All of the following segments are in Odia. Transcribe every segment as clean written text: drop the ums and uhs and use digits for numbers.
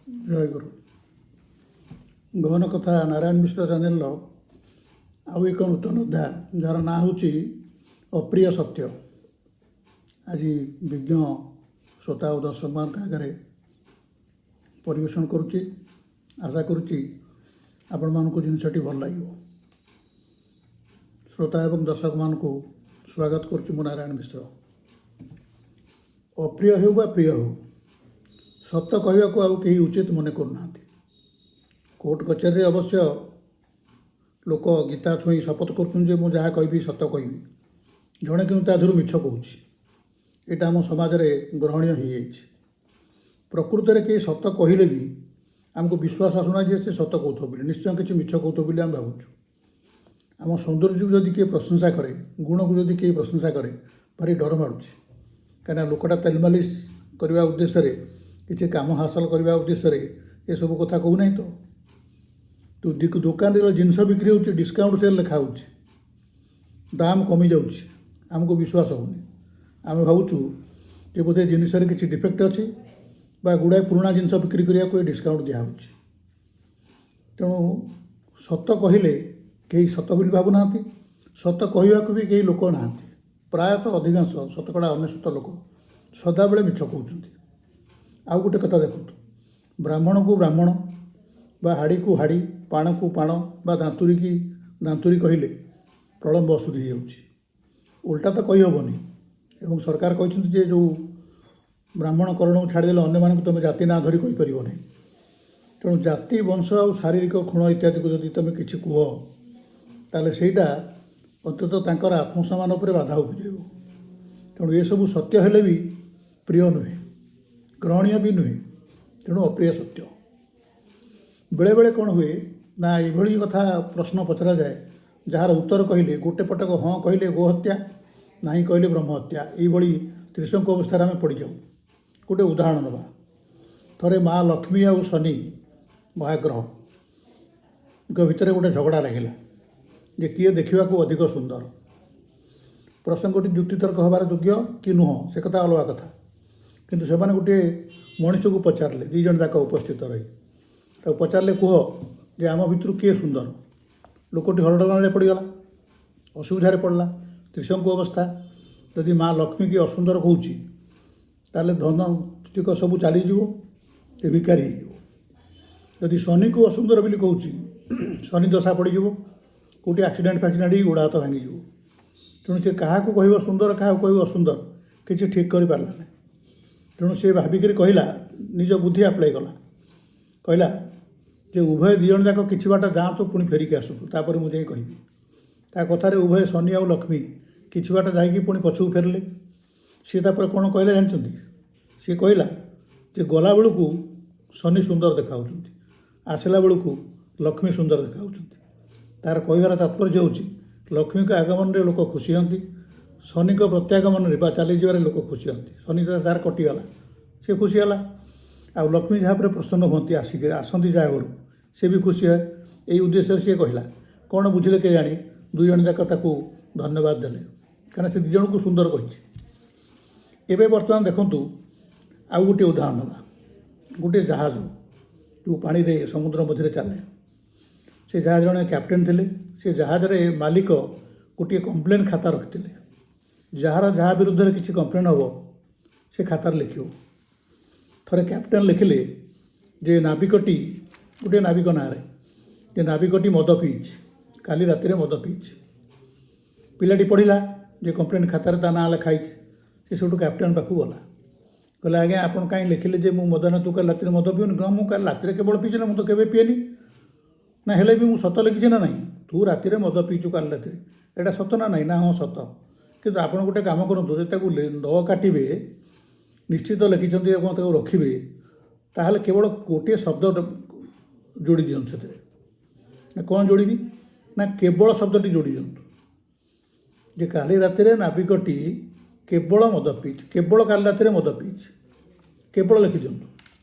ଜୟ ଗୁରୁ। ଗହନ କଥା ନାରାୟଣ ମିଶ୍ର ଚ୍ୟାନେଲର ଆଉ ଏକ ନୂତନ ଅଧ୍ୟାୟ ଯାହାର ନାଁ ହେଉଛି ଅପ୍ରିୟ ସତ୍ୟ। ଆଜି ବିଜ୍ଞ ଶ୍ରୋତା ଓ ଦର୍ଶକମାନଙ୍କ ଆଗରେ ପରିବେଷଣ କରୁଛି। ଆଶା କରୁଛି ଆପଣମାନଙ୍କୁ ଜିନିଷଟି ଭଲ ଲାଗିବ। ଶ୍ରୋତା ଏବଂ ଦର୍ଶକମାନଙ୍କୁ ସ୍ୱାଗତ କରୁଛି ମୁଁ ନାରାୟଣ ମିଶ୍ର। ଅପ୍ରିୟ ହେଉ ବା ପ୍ରିୟ ହେଉ, ସତ କହିବାକୁ ଆଉ କେହି ଉଚିତ ମନେ କରୁନାହାନ୍ତି। କୋର୍ଟ କଚେରୀରେ ଅବଶ୍ୟ ଲୋକ ଗୀତା ଛୁଇଁ ଶପଥ କରୁଛନ୍ତି ଯେ ମୁଁ ଯାହା କହିବି ସତ କହିବି। ଜଣେ କିନ୍ତୁ ତା ଦେହରୁ ମିଛ କହୁଛି। ଏଇଟା ଆମ ସମାଜରେ ଗ୍ରହଣୀୟ ହୋଇଯାଇଛି। ପ୍ରକୃତରେ କେହି ସତ କହିଲେ ବି ଆମକୁ ବିଶ୍ୱାସ ଆସୁନାହିଁ ଯେ ସେ ସତ କହୁଥିବ ବୋଲି। ନିଶ୍ଚୟ କିଛି ମିଛ କହୁଥିବ ବୋଲି ଆମେ ଭାବୁଛୁ। ଆମ ସୌନ୍ଦର୍ଯ୍ୟକୁ ଯଦି କିଏ ପ୍ରଶଂସା କରେ, ଗୁଣକୁ ଯଦି କେହି ପ୍ରଶଂସା କରେ, ଭାରି ଡର ମାଡ଼ୁଛି। କାହିଁକିନା ଲୋକଟା ତେଲ ମାଲିସ କରିବା ଉଦ୍ଦେଶ୍ୟରେ, କିଛି କାମ ହାସଲ କରିବା ଉଦ୍ଦେଶ୍ୟରେ ଏସବୁ କଥା କହୁନାହିଁ ତ। ଦୋକାନରେ ଜିନିଷ ବିକ୍ରି ହେଉଛି, ଡିସକାଉଣ୍ଟ ସେଲ୍ ଲେଖା ହେଉଛି, ଦାମ କମିଯାଉଛି, ଆମକୁ ବିଶ୍ୱାସ ହେଉନି। ଆମେ ଭାବୁଛୁ ଯେ ବୋଧେ ଜିନିଷରେ କିଛି ଡିଫେକ୍ଟ ଅଛି ବା ଗୁଡ଼ାଏ ପୁରୁଣା ଜିନିଷ ବିକ୍ରି କରିବାକୁ ଏ ଡିସକାଉଣ୍ଟ ଦିଆହେଉଛି। ତେଣୁ ସତ କହିଲେ କେହି ସତ ବୋଲି ଭାବୁନାହାନ୍ତି। ସତ କହିବାକୁ ବି କେହି ଲୋକ ନାହାନ୍ତି। ପ୍ରାୟତଃ ଅଧିକାଂଶ ଶତକଡ଼ା 99 ଲୋକ ସଦାବେଳେ ମିଛ କହୁଛନ୍ତି। ଆଉ ଗୋଟେ କଥା ଦେଖନ୍ତୁ, ବ୍ରାହ୍ମଣକୁ ବ୍ରାହ୍ମଣ ବା ହାଡ଼ିକୁ ହାଡ଼ି, ପାଣକୁ ପାଣ ବା ଦାନ୍ତୁରିକି ଦାନ୍ତୁରି କହିଲେ ପ୍ରଳମ୍ବ ଅଶୁଦ୍ଧି ହେଇଯାଉଛି। ଓଲଟା ତ କହିହେବନି। ଏବଂ ସରକାର କହିଛନ୍ତି ଯେ ଯେଉଁ ବ୍ରାହ୍ମଣକରଣକୁ ଛାଡ଼ିଦେଲେ ଅନ୍ୟମାନଙ୍କୁ ତୁମେ ଜାତି ନାଁ ଧରି କହିପାରିବ ନାହିଁ। ତେଣୁ ଜାତି, ବଂଶ ଆଉ ଶାରୀରିକ କ୍ଷୁଣ ଇତ୍ୟାଦିକୁ ଯଦି ତୁମେ କିଛି କୁହ, ତାହେଲେ ସେଇଟା ଅନ୍ତତଃ ତାଙ୍କର ଆତ୍ମସମ୍ମାନ ଉପରେ ବାଧା ଉପୁଜେଇବ। ତେଣୁ ଏସବୁ ସତ୍ୟ ହେଲେ ବି ପ୍ରିୟ ନୁହେଁ, ଗ୍ରହଣୀୟ ବି ନୁହେଁ। ତେଣୁ ଅପ୍ରିୟ ସତ୍ୟ। ବେଳେବେଳେ କ'ଣ ହୁଏ ନା, ଏଭଳି କଥା ପ୍ରଶ୍ନ ପଚରାଯାଏ ଯାହାର ଉତ୍ତର କହିଲେ ଗୋଟେ ପଟକ ହଁ କହିଲେ ଗୋହତ୍ୟା, ନାହିଁ କହିଲେ ବ୍ରହ୍ମହତ୍ୟା, ଏଇଭଳି ତ୍ରିଶଙ୍କ ଅବସ୍ଥାରେ ଆମେ ପଡ଼ିଯାଉ। ଗୋଟେ ଉଦାହରଣ ନେବା। ଥରେ ମା ଲକ୍ଷ୍ମୀ ଆଉ ଶନି ମହାଗ୍ରହଙ୍କ ଭିତରେ ଗୋଟେ ଝଗଡ଼ା ଲାଗିଲା ଯେ କିଏ ଦେଖିବାକୁ ଅଧିକ ସୁନ୍ଦର। ପ୍ରସଙ୍ଗଟି ଯୁକ୍ତିତର୍କ ହେବାର ଯୋଗ୍ୟ କି ନୁହଁ ସେ କଥା ଅଲଗା କଥା। କିନ୍ତୁ ସେମାନେ ଗୋଟିଏ ମଣିଷକୁ ପଚାରିଲେ, ଦୁଇ ଜଣ ଯାକ ଉପସ୍ଥିତ ରହି ତାକୁ ପଚାରିଲେ, କୁହ ଯେ ଆମ ଭିତରୁ କିଏ ସୁନ୍ଦର। ଲୋକଟି ହରଡ଼ଗଣରେ ପଡ଼ିଗଲା, ଅସୁବିଧାରେ ପଡ଼ିଲା। ତ୍ରିଶଙ୍କୁ ଅବସ୍ଥା। ଯଦି ମା ଲକ୍ଷ୍ମୀ କି ଅସୁନ୍ଦର କହୁଛି, ତାହେଲେ ଧନ ତିକ ସବୁ ଚାଲିଯିବ, ଏ ଭିକାରୀ ହେଇଯିବ। ଯଦି ଶନିକୁ ଅସୁନ୍ଦର ବୋଲି କହୁଛି, ଶନି ଦଶା ପଡ଼ିଯିବ, କେଉଁଠି ଆକ୍ସିଡେଣ୍ଟ ଫାକ୍ସିଡେଣ୍ଟ ହେଇ ଗୋଡ଼ ହାତ ଭାଙ୍ଗିଯିବ। ତେଣୁ ସେ କାହାକୁ କହିବ ସୁନ୍ଦର, କାହାକୁ କହିବ ଅସୁନ୍ଦର, କିଛି ଠିକ୍ କରିପାରିଲା ନାହିଁ। ତେଣୁ ସେ ଭାବିକରି କହିଲା, ନିଜ ବୁଦ୍ଧି ଆପ୍ଲାଏ କଲା। କହିଲା ଯେ ଉଭୟ ଦୁଇ ଜଣ ଯାକ କିଛି ବାଟ ଯାଆନ୍ତୁ, ପୁଣି ଫେରିକି ଆସନ୍ତୁ, ତାପରେ ମୁଁ ଯାଇ କହିବି। ତା କଥାରେ ଉଭୟ ଶନି ଆଉ ଲକ୍ଷ୍ମୀ କିଛି ବାଟ ଯାଇକି ପୁଣି ପଛକୁ ଫେରିଲେ। ସିଏ ତାପରେ କ'ଣ କହିଲେ ଜାଣିଛନ୍ତି? ସିଏ କହିଲା ଯେ ଗଲାବେଳକୁ ଶନି ସୁନ୍ଦର ଦେଖାହେଉଛନ୍ତି, ଆସିଲା ବେଳକୁ ଲକ୍ଷ୍ମୀ ସୁନ୍ଦର ଦେଖାହେଉଛନ୍ତି। ତା'ର କହିବାର ତାତ୍ପର୍ଯ୍ୟ ହେଉଛି, ଲକ୍ଷ୍ମୀଙ୍କ ଆଗମନରେ ଲୋକ ଖୁସି ହୁଅନ୍ତି, ଶନିଙ୍କ ପ୍ରତ୍ୟାଗମନରେ ବା ଚାଲିଯିବାରେ ଲୋକ ଖୁସି ହୁଅନ୍ତି। ଶନି ତାର କଟିଗଲା, ସେ ଖୁସି ହେଲା। ଆଉ ଲକ୍ଷ୍ମୀ ଯାହା ଉପରେ ପ୍ରସନ୍ନ ହୁଅନ୍ତି, ଆସନ୍ତି ଯାହା ଘରୁ, ସେ ବି ଖୁସି ହୁଏ। ଏଇ ଉଦ୍ଦେଶ୍ୟରେ ସିଏ କହିଲା। କ'ଣ ବୁଝିଲେ କେଜାଣି, ଦୁଇ ଜଣ ଯାକ ତାକୁ ଧନ୍ୟବାଦ ଦେଲେ, କାରଣ ସେ ଦୁଇ ଜଣଙ୍କୁ ସୁନ୍ଦର କହିଛି। ଏବେ ବର୍ତ୍ତମାନ ଦେଖନ୍ତୁ ଆଉ ଗୋଟିଏ ଉଦାହରଣ ନେବା। ଗୋଟିଏ ଜାହାଜ ଯେଉଁ ପାଣିରେ ସମୁଦ୍ର ମଧ୍ୟରେ ଚାଲେ, ସେ ଜାହାଜ ଜଣେ କ୍ୟାପ୍ଟେନ୍ ଥିଲେ। ସେ ଜାହାଜରେ ମାଲିକ ଗୋଟିଏ କମ୍ପ୍ଲେନ୍ ଖାତା ରଖିଥିଲେ। ଯାହାର ଯାହା ବିରୁଦ୍ଧରେ କିଛି କମ୍ପ୍ଲେନ୍ ହେବ ସେ ଖାତାରେ ଲେଖିବ। ଥରେ କ୍ୟାପ୍ଟେନ୍ ଲେଖିଲେ ଯେ ନାବିକଟି, ଗୋଟିଏ ନାବିକ ନାଁରେ, ଯେ ନାବିକଟି ମଦ ପିଇଛି, କାଲି ରାତିରେ ମଦ ପିଇଛି। ପିଲାଟି ପଢ଼ିଲା ଯେ କମ୍ପ୍ଲେନ୍ ଖାତାରେ ତା ନାଁ ଲେଖା ହେଇଛି। ସେ ସେଠୁ କ୍ୟାପ୍ଟେନ୍ ପାଖକୁ ଗଲା। କହିଲା, ଆଜ୍ଞା ଆପଣ କାହିଁ ଲେଖିଲେ ଯେ ମୁଁ ମଦ ନା, ତୁ କାଲି ରାତିରେ ମଦ ପିଉନି? ମୁଁ କାଲି ରାତିରେ କେବଳ ପିଇଛି ନା, ମୁଁ ତ କେବେ ପିଏନି। ନା ହେଲେ ବି ମୁଁ ସତ ଲେଖିଛି ନା ନାହିଁ? ତୁ ରାତିରେ ମଦ ପିଇଛୁ କାଲି ରାତିରେ, ଏଇଟା ସତ ନା ନାହିଁ? ନା ହଁ ସତ। କିନ୍ତୁ ଆପଣ ଗୋଟେ କାମ କରନ୍ତୁ, ଯଦି ତାକୁ ନ କାଟିବେ, ନିଶ୍ଚିତ ଲେଖିଛନ୍ତି ଏବଂ ତାକୁ ରଖିବେ, ତାହେଲେ କେବଳ ଗୋଟିଏ ଶବ୍ଦ ଯୋଡ଼ି ଦିଅନ୍ତୁ ସେଥିରେ। ନା କ'ଣ ଯୋଡ଼ିବି? ନା କେବଳ ଶବ୍ଦଟି ଯୋଡ଼ି ଦିଅନ୍ତୁ ଯେ କାଲି ରାତିରେ ନାବିକଟି କେବଳ ମଦ ପିଇଛି, କେବଳ କାଲି ରାତିରେ ମଦ ପିଇଛି, କେବଳ ଲେଖିଦିଅନ୍ତୁ।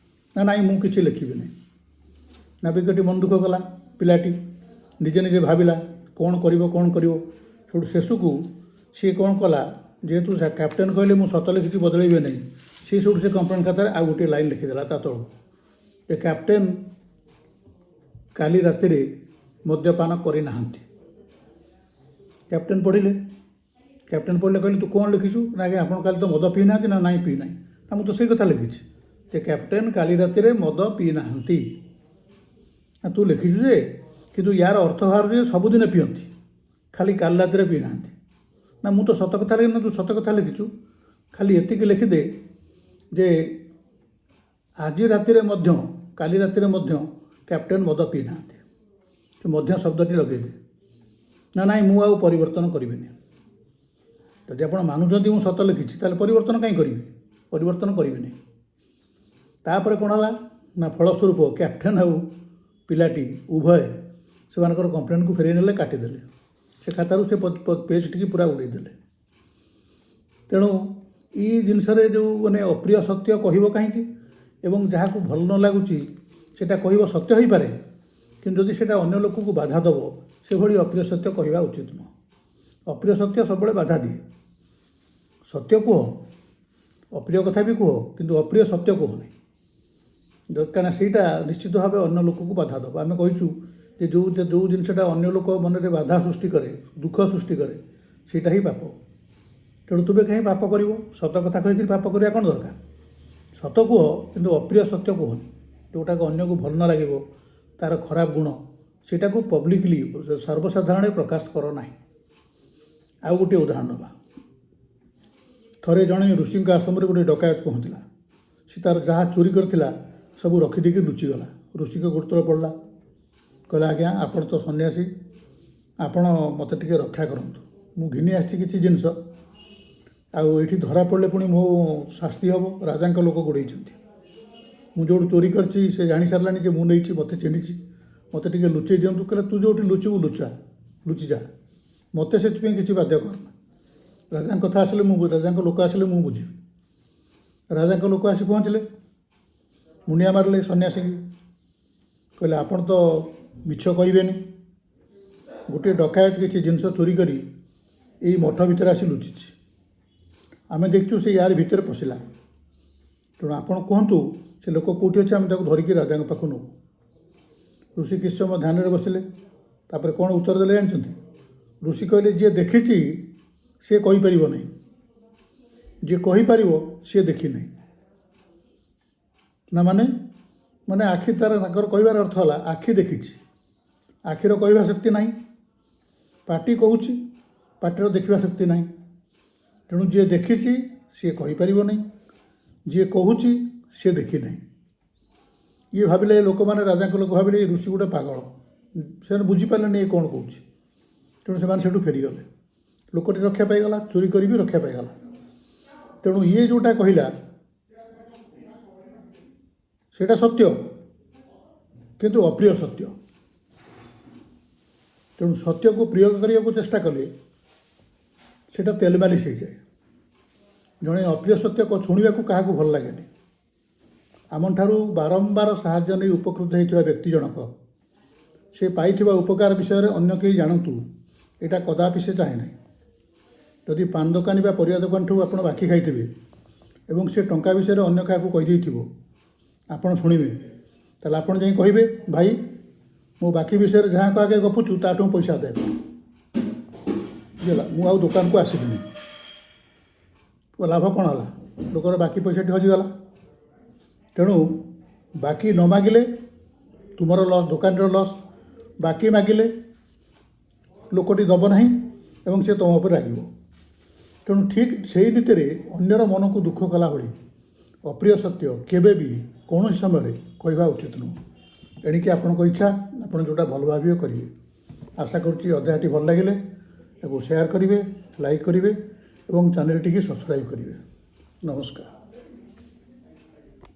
ନା ନାଇଁ ମୁଁ କିଛି ଲେଖିବି ନାହିଁ। ନାବିକଟି ମନ ଦୁଃଖ କଲା। ପିଲାଟି ନିଜେ ନିଜେ ଭାବିଲା କ'ଣ କରିବ। ସେଠୁ ଶେଷକୁ ସିଏ କ'ଣ କଲା, ଯେହେତୁ କ୍ୟାପ୍ଟେନ୍ କହିଲେ ମୁଁ ସତ ଲେଖିଛି, ବଦଳେଇବେ ନାହିଁ, ସିଏ ସେଠୁ ସେ କମ୍ପ୍ଲେନ୍ ଖାତାରେ ଆଉ ଗୋଟିଏ ଲାଇନ୍ ଲେଖିଦେଲା ତା ତଳକୁ, ଏ କ୍ୟାପ୍ଟେନ୍ କାଲି ରାତିରେ ମଦ୍ୟପାନ କରିନାହାନ୍ତି। କ୍ୟାପ୍ଟେନ୍ ପଢ଼ିଲେ କହିଲେ ତୁ କ'ଣ ଲେଖିଛୁ? ନା ଆଜ୍ଞା ଆପଣ କାଲି ତ ମଦ ପିଇନାହାନ୍ତି। ନା ନାଇଁ ପିଇନାହିଁ। ନା ମୁଁ ତ ସେଇ କଥା ଲେଖିଛି ଯେ କ୍ୟାପ୍ଟେନ୍ କାଲି ରାତିରେ ମଦ ପିଇନାହାନ୍ତି। ନା ତୁ ଲେଖିଛୁ ଯେ, କିନ୍ତୁ ୟାର ଅର୍ଥ ବାହାରୁଛି ଯେ ସବୁଦିନ ପିଅନ୍ତି, ଖାଲି କାଲି ରାତିରେ ପିଇନାହାନ୍ତି। ନା ମୁଁ ତ ସତ କଥା ଲେଖିନି। ନା ତୁ ସତ କଥା ଲେଖିଛୁ। ଖାଲି ଏତିକି ଲେଖିଦେ ଯେ ଆଜି ରାତିରେ ମଧ୍ୟ, କାଲି ରାତିରେ ମଧ୍ୟ କ୍ୟାପ୍ଟେନ୍ ମଦ ପିଇନାହାନ୍ତି। ତୁ ମଧ୍ୟ ଶବ୍ଦଟି ଲଗେଇଦେ। ନା ନାଇଁ ମୁଁ ଆଉ ପରିବର୍ତ୍ତନ କରିବିନି। ଯଦି ଆପଣ ମାନୁଛନ୍ତି ମୁଁ ସତ ଲେଖିଛି, ତାହେଲେ ପରିବର୍ତ୍ତନ କାହିଁ କରିବି? ପରିବର୍ତ୍ତନ କରିବିନି। ତାପରେ କ'ଣ ହେଲା ନା ଫଳସ୍ୱରୂପ କ୍ୟାପ୍ଟେନ୍ ଆଉ ପିଲାଟି ଉଭୟ ସେମାନଙ୍କର କମ୍ପ୍ଲେନ୍କୁ ଫେରାଇ ନେଲେ, କାଟିଦେଲେ। ସେ ଖାତାରୁ ସେ ପେଜ୍ଟିକି ପୁରା ଉଡ଼େଇଦେଲେ। ତେଣୁ ଏଇ ଜିନିଷରେ ଯେଉଁ ମାନେ ଅପ୍ରିୟ ସତ୍ୟ କହିବ କାହିଁକି, ଏବଂ ଯାହାକୁ ଭଲ ନ ଲାଗୁଛି ସେଇଟା କହିବ ସତ୍ୟ ହୋଇପାରେ, କିନ୍ତୁ ଯଦି ସେଇଟା ଅନ୍ୟ ଲୋକକୁ ବାଧା ଦେବ, ସେଭଳି ଅପ୍ରିୟ ସତ୍ୟ କହିବା ଉଚିତ ନୁହଁ। ଅପ୍ରିୟ ସତ୍ୟ ସବୁବେଳେ ବାଧା ଦିଏ। ସତ୍ୟ କୁହ, ଅପ୍ରିୟ କଥା ବି କୁହ, କିନ୍ତୁ ଅପ୍ରିୟ ସତ୍ୟ କୁହନି। କାହିଁକିନା ସେଇଟା ନିଶ୍ଚିତ ଭାବେ ଅନ୍ୟ ଲୋକକୁ ବାଧା ଦେବ। ଆମେ କହିଛୁ ଯେ ଯେଉଁ ଜିନିଷଟା ଅନ୍ୟ ଲୋକ ମନରେ ବାଧା ସୃଷ୍ଟି କରେ, ଦୁଃଖ ସୃଷ୍ଟି କରେ, ସେଇଟା ହିଁ ପାପ। ତେଣୁ ତୁମେ କାହିଁ ପାପ କରିବ? ସତ କଥା କହିକି ପାପ କରିବା କ'ଣ ଦରକାର? ସତ କୁହ, କିନ୍ତୁ ଅପ୍ରିୟ ସତ୍ୟ କୁହନି। ଯେଉଁଟାକୁ ଅନ୍ୟକୁ ଭଲ ନ ଲାଗିବ, ତା'ର ଖରାପ ଗୁଣ, ସେଇଟାକୁ ପବ୍ଲିକଲି ସର୍ବସାଧାରଣରେ ପ୍ରକାଶ କର ନାହିଁ। ଆଉ ଗୋଟିଏ ଉଦାହରଣ ନେବା। ଥରେ ଜଣେ ଋଷିଙ୍କ ଆଶ୍ରମରେ ଗୋଟିଏ ଡକାୟତ ପହଞ୍ଚିଲା। ସେ ତା'ର ଯାହା ଚୋରି କରିଥିଲା ସବୁ ରଖିଦେଇକି ଲୁଚିଗଲା। ଋଷିଙ୍କ ଗୋଡ଼ତଳେ ପଡ଼ିଲା, କହିଲା ଆଜ୍ଞା ଆପଣ ତ ସନ୍ନ୍ୟାସୀ, ଆପଣ ମୋତେ ଟିକେ ରକ୍ଷା କରନ୍ତୁ। ମୁଁ ଘିନି ଆସିଛି କିଛି ଜିନିଷ, ଆଉ ଏଇଠି ଧରା ପଡ଼ିଲେ ପୁଣି ମୋ ଶାସ୍ତି ହେବ। ରାଜାଙ୍କ ଲୋକ ଗୋଡ଼େଇଛନ୍ତି। ମୁଁ ଯେଉଁଠି ଚୋରି କରିଛି ସେ ଜାଣିସାରିଲାଣି ଯେ ମୁଁ ନେଇଛି, ମୋତେ ଚିହ୍ନିଛି, ମୋତେ ଟିକେ ଲୁଚେଇ ଦିଅନ୍ତୁ। କହିଲେ ତୁ ଯେଉଁଠି ଲୁଚିବୁ ଲୁଚିଯା, ମୋତେ ସେଥିପାଇଁ କିଛି ବାଧ୍ୟ କରନା। ରାଜାଙ୍କ କଥା ଆସିଲେ ରାଜାଙ୍କ ଲୋକ ଆସିଲେ ମୁଁ ବୁଝିବି। ରାଜାଙ୍କ ଲୋକ ଆସି ପହଞ୍ଚିଲେ, ମୁଣ୍ଡିଆ ମାରିଲେ ସନ୍ନ୍ୟାସୀକି, କହିଲେ ଆପଣ ତ ମିଛ କହିବେନି, ଗୋଟିଏ ଡକାୟତ କିଛି ଜିନିଷ ଚୋରି କରି ଏଇ ମଠ ଭିତରେ ଆସି ଲୁଚିଛି। ଆମେ ଦେଖିଛୁ ସେ ୟାର ଭିତରେ ପଶିଲା। ତେଣୁ ଆପଣ କୁହନ୍ତୁ ସେ ଲୋକ କେଉଁଠି ଅଛି, ଆମେ ତାକୁ ଧରିକି ରାଜାଙ୍କ ପାଖକୁ ନେବୁ। ଋଷି କିଛି ସମୟ ଧ୍ୟାନରେ ବସିଲେ। ତାପରେ କ'ଣ ଉତ୍ତର ଦେଲେ ଜାଣିଛନ୍ତି? ଋଷି କହିଲେ ଯିଏ ଦେଖିଛି ସିଏ କହିପାରିବ ନାହିଁ, ଯିଏ କହିପାରିବ ସିଏ ଦେଖିନାହିଁ। ନା ମାନେ ଆଖି ତାଙ୍କର କହିବାର ଅର୍ଥ ହେଲା ଆଖି ଦେଖିଛି, ଆଖିର କହିବା ଶକ୍ତି ନାହିଁ। ପାଟି କହୁଛି, ପାଟିର ଦେଖିବା ଶକ୍ତି ନାହିଁ। ତେଣୁ ଯିଏ ଦେଖିଛି ସିଏ କହିପାରିବ ନାହିଁ, ଯିଏ କହୁଛି ସିଏ ଦେଖିନାହିଁ। ଇଏ ଭାବିଲେ, ଲୋକମାନେ ରାଜାଙ୍କ ଲୋକ ଭାବିଲେ ଏ ଋଷି ଗୋଟେ ପାଗଳ, ସେମାନେ ବୁଝିପାରିଲେନି ଏ କ'ଣ କହୁଛି। ତେଣୁ ସେମାନେ ସେଠୁ ଫେରିଗଲେ। ଲୋକଟି ରକ୍ଷା ପାଇଗଲା, ଚୋରି କରି ବି ରକ୍ଷା ପାଇଗଲା। ତେଣୁ ଇଏ ଯେଉଁଟା କହିଲା ସେଇଟା ସତ୍ୟ, କିନ୍ତୁ ଅପ୍ରିୟ ସତ୍ୟ। ତେଣୁ ସତ୍ୟକୁ ପ୍ରିୟ କରିବାକୁ ଚେଷ୍ଟା କଲେ ସେଇଟା ତେଲମାଲିସ ହେଇଯାଏ। ଜଣେ ଅପ୍ରିୟ ସତ୍ୟ ଶୁଣିବାକୁ କାହାକୁ ଭଲ ଲାଗେନି। ଆମଠାରୁ ବାରମ୍ବାର ସାହାଯ୍ୟ ନେଇ ଉପକୃତ ହୋଇଥିବା ବ୍ୟକ୍ତି ଜଣକ ସେ ପାଇଥିବା ଉପକାର ବିଷୟରେ ଅନ୍ୟ କେହି ଜାଣନ୍ତୁ, ଏଇଟା କଦାପି ସେ ଚାହେଁ ନାହିଁ। ଯଦି ପାନ ଦୋକାନୀ ବା ପରିବା ଦୋକାନଠୁ ଆପଣ ବାକି ଖାଇଥିବେ ଏବଂ ସେ ଟଙ୍କା ବିଷୟରେ ଅନ୍ୟ କାହାକୁ କହିଦେଇଥିବ, ଆପଣ ଶୁଣିବେ, ତାହେଲେ ଆପଣ ଯାଇ କହିବେ ଭାଇ ମୋ ବାକି ବିଷୟରେ ଯାହାକୁ ଆଗେ ଗପୁଛୁ ତାଠୁ ପଇସା ଆଦାୟ କର, ବୁଝିଲା, ମୁଁ ଆଉ ଦୋକାନକୁ ଆସିବିନି। ଲାଭ କ'ଣ ହେଲା? ଲୋକର ବାକି ପଇସାଟି ହଜିଗଲା। ତେଣୁ ବାକି ନ ମାଗିଲେ ତୁମର ଲସ୍, ଦୋକାନର ଲସ୍। ବାକି ମାଗିଲେ ଲୋକଟି ଦେବ ନାହିଁ ଏବଂ ସେ ତୁମ ଉପରେ ରାଗିବ। ତେଣୁ ଠିକ୍ ସେଇ ଭିତରେ ଅନ୍ୟର ମନକୁ ଦୁଃଖ କଲା ଭଳି ଅପ୍ରିୟ ସତ୍ୟ କେବେ ବି କୌଣସି ସମୟରେ କହିବା ଉଚିତ ନୁହେଁ। ଏଣିକି ଆପଣଙ୍କ ଇଚ୍ଛା, ଆପଣ ଯେଉଁଟା ଭଲ ଭାବିବେ କରିବେ। ଆଶା କରୁଛି ଅଧ୍ୟାୟଟି ଭଲ ଲାଗିଲେ ତାକୁ ସେୟାର କରିବେ, ଲାଇକ୍ କରିବେ ଏବଂ ଚ୍ୟାନେଲଟିକି ସବସ୍କ୍ରାଇବ୍ କରିବେ। ନମସ୍କାର।